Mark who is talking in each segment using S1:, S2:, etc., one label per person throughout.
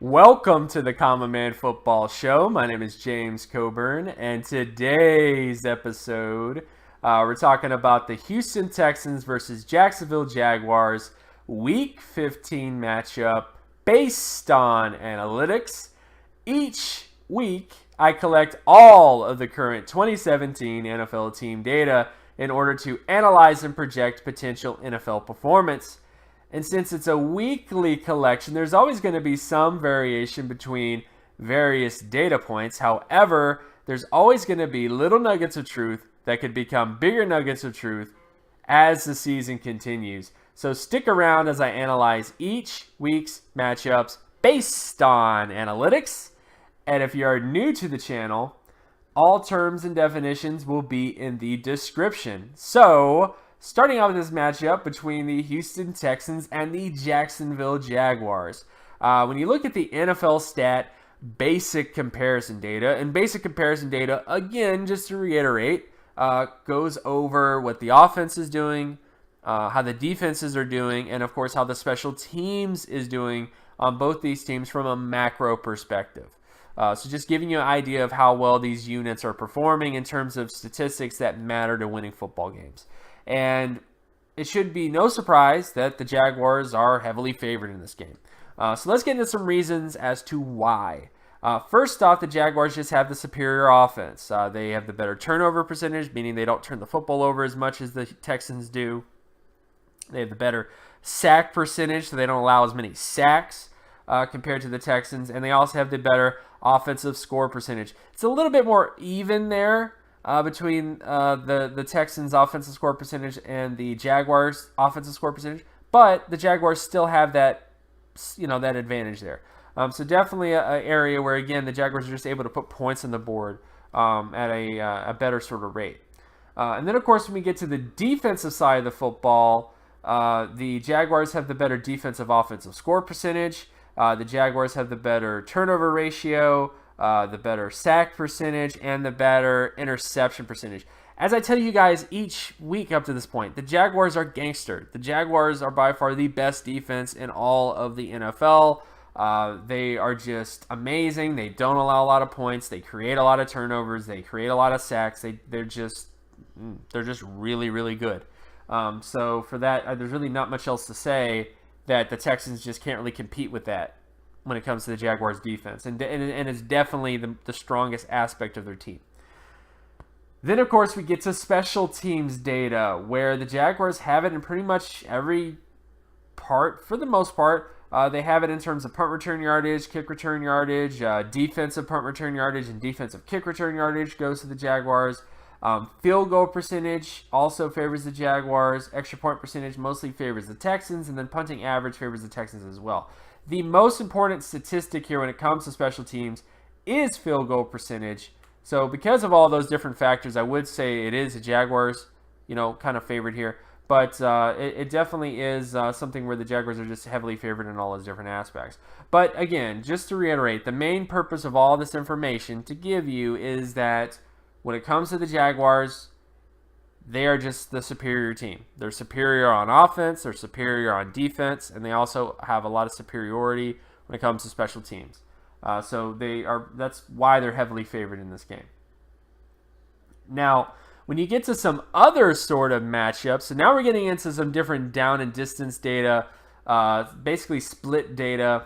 S1: Welcome to the Common Man Football Show. My name is James Coburn, and today's episode, we're talking about the Houston Texans versus Jacksonville Jaguars Week 15 matchup based on analytics. Each week, I collect all of the current 2017 NFL team data in order to analyze and project potential NFL performance. And since it's a weekly collection, there's always going to be some variation between various data points. However, there's always going to be little nuggets of truth that could become bigger nuggets of truth as the season continues. So stick around as I analyze each week's matchups based on analytics. And if you are new to the channel, all terms and definitions will be in the description. So, starting off with this matchup between the Houston Texans and the Jacksonville Jaguars. When you look at the NFL stat basic comparison data, and basic comparison data, again, just to reiterate, goes over what the offense is doing, how the defenses are doing, and of course how the special teams is doing on both these teams from a macro perspective. So just giving you an idea of how well these units are performing in terms of statistics that matter to winning football games. And it should be no surprise that the Jaguars are heavily favored in this game. So let's get into some reasons as to why. First off, the Jaguars just have the superior offense. They have the better turnover percentage, meaning they don't turn the football over as much as the Texans do. They have the better sack percentage, so they don't allow as many sacks compared to the Texans. And they also have the better offensive score percentage. It's a little bit more even there between the Texans' offensive score percentage and the Jaguars' offensive score percentage, but the Jaguars still have that, that advantage there. So definitely an area where, again, the Jaguars are just able to put points on the board at a better sort of rate. And then, of course, when we get to the defensive side of the football, the Jaguars have the better defensive offensive score percentage. The Jaguars have the better turnover ratio, the better sack percentage, and the better interception percentage. As I tell you guys each week up to this point, the Jaguars are gangster. The Jaguars are by far the best defense in all of the NFL. They are just amazing. They don't allow a lot of points. They create a lot of turnovers. They create a lot of sacks. They're just really, really good. So for that, there's really not much else to say that the Texans just can't really compete with that when it comes to the Jaguars' defense. And it's definitely the strongest aspect of their team. Then, of course, we get to special teams data, where the Jaguars have it in pretty much every part, for the most part. They have it in terms of punt return yardage, kick return yardage, defensive punt return yardage, and defensive kick return yardage goes to the Jaguars. Field goal percentage also favors the Jaguars. Extra point percentage mostly favors the Texans, and then punting average favors the Texans as well. The most important statistic here when it comes to special teams is field goal percentage. So because of all those different factors, I would say it is the Jaguars, kind of favored here. But it definitely is something where the Jaguars are just heavily favored in all those different aspects. But again, just to reiterate, the main purpose of all this information to give you is that when it comes to the Jaguars, they are just the superior team. They're superior on offense, they're superior on defense, and they also have a lot of superiority when it comes to special teams. So that's why they're heavily favored in this game. Now, when you get to some other sort of matchups, so now we're getting into some different down and distance data, basically split data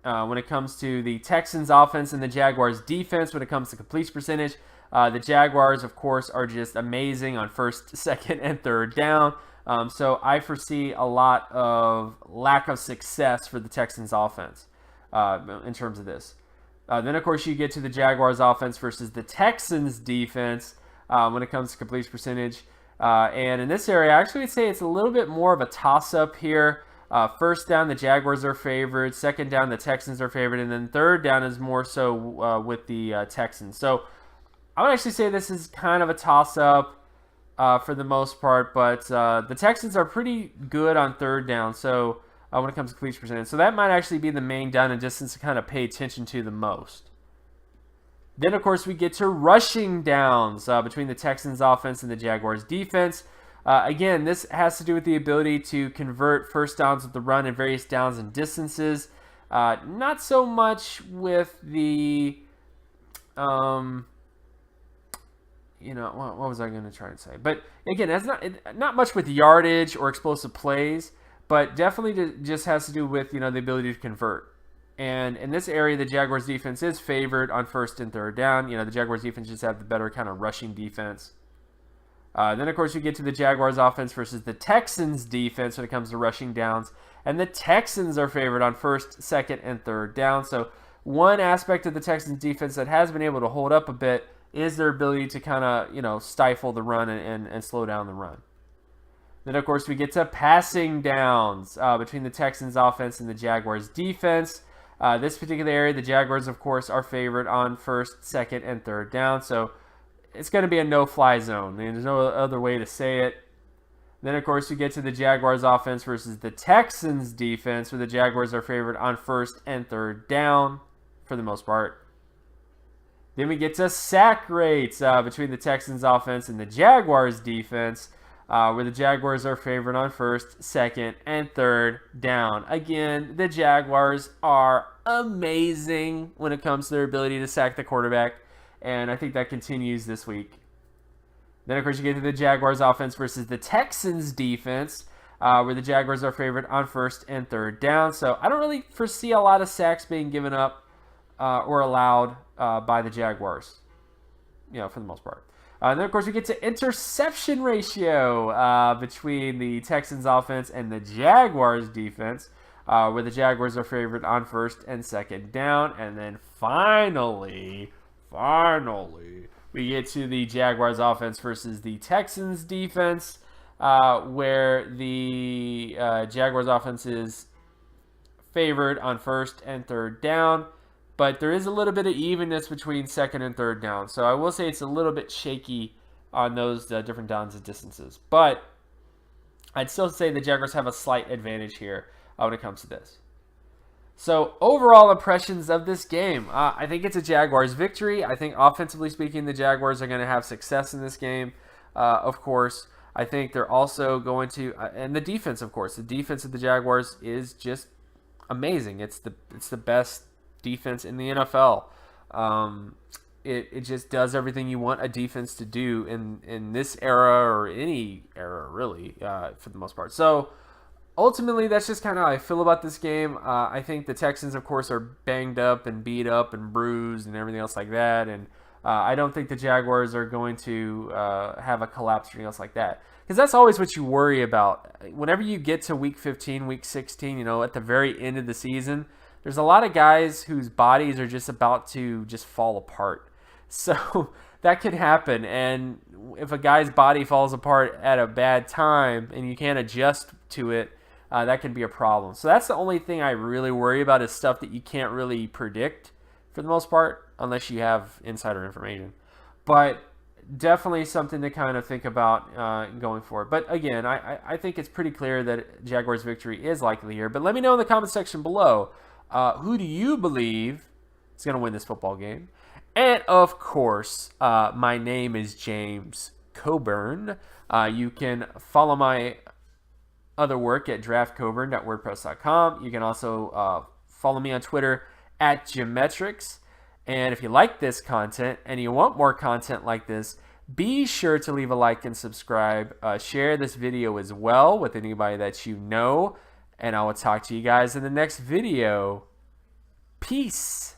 S1: when it comes to the Texans offense and the Jaguars defense when it comes to completion percentage. The Jaguars, of course, are just amazing on first, second, and third down. So I foresee a lot of lack of success for the Texans offense in terms of this. Then, of course, you get to the Jaguars offense versus the Texans defense when it comes to completion percentage. And in this area, I actually would say it's a little bit more of a toss-up here. First down, the Jaguars are favored. Second down, the Texans are favored. And then third down is more so with the Texans. So I would actually say this is kind of a toss-up for the most part, but the Texans are pretty good on third down, so when it comes to completion percentage. So that might actually be the main down and distance to kind of pay attention to the most. Then, of course, we get to rushing downs between the Texans offense and the Jaguars defense. Again, this has to do with the ability to convert first downs with the run in various downs and distances. Not so much with the, what was I going to try and say? But again, that's not much with yardage or explosive plays, but definitely just has to do with, the ability to convert. And in this area, the Jaguars defense is favored on first and third down. The Jaguars defense just have the better kind of rushing defense. Then, of course, you get to the Jaguars offense versus the Texans defense when it comes to rushing downs. And the Texans are favored on first, second, and third down. So one aspect of the Texans defense that has been able to hold up a bit is their ability to kind of, stifle the run and slow down the run. Then, of course, we get to passing downs between the Texans offense and the Jaguars defense. This particular area, the Jaguars, of course, are favored on first, second, and third down. So it's going to be a no-fly zone. There's no other way to say it. Then, of course, you get to the Jaguars offense versus the Texans defense, where the Jaguars are favored on first and third down for the most part. Then we get to sack rates between the Texans offense and the Jaguars defense, where the Jaguars are favored on first, second, and third down. Again, the Jaguars are amazing when it comes to their ability to sack the quarterback, and I think that continues this week. Then, of course, you get to the Jaguars offense versus the Texans defense, where the Jaguars are favored on first and third down. So I don't really foresee a lot of sacks being given up or allowed by the Jaguars, for the most part. Then, of course, we get to interception ratio between the Texans offense and the Jaguars defense, where the Jaguars are favored on first and second down. And then finally, we get to the Jaguars offense versus the Texans defense, where the Jaguars offense is favored on first and third down. But there is a little bit of evenness between second and third down. So I will say it's a little bit shaky on those different downs and distances. But I'd still say the Jaguars have a slight advantage here when it comes to this. So overall impressions of this game, I think it's a Jaguars victory. I think offensively speaking, the Jaguars are going to have success in this game. Of course, I think they're also going to, and the defense, of course, the defense of the Jaguars is just amazing. It's the best defense in the NFL. It just does everything you want a defense to do in this era or any era, really, for the most part. So ultimately, that's just kind of how I feel about this game. I think the Texans, of course, are banged up and beat up and bruised and everything else like that. And I don't think the Jaguars are going to have a collapse or anything else like that. Because that's always what you worry about. Whenever you get to week 15, week 16, at the very end of the season, there's a lot of guys whose bodies are just about to just fall apart. So that could happen. And if a guy's body falls apart at a bad time and you can't adjust to it, that can be a problem. So that's the only thing I really worry about is stuff that you can't really predict for the most part, unless you have insider information. But definitely something to kind of think about going forward. But again, I think it's pretty clear that Jaguars' victory is likely here. But let me know in the comment section below, who do you believe is going to win this football game? And of course, my name is James Coburn. You can follow my other work at draftcoburn.wordpress.com. You can also follow me on Twitter at Geometrics. And if you like this content and you want more content like this, be sure to leave a like and subscribe. Share this video as well with anybody that you know. And I will talk to you guys in the next video. Peace.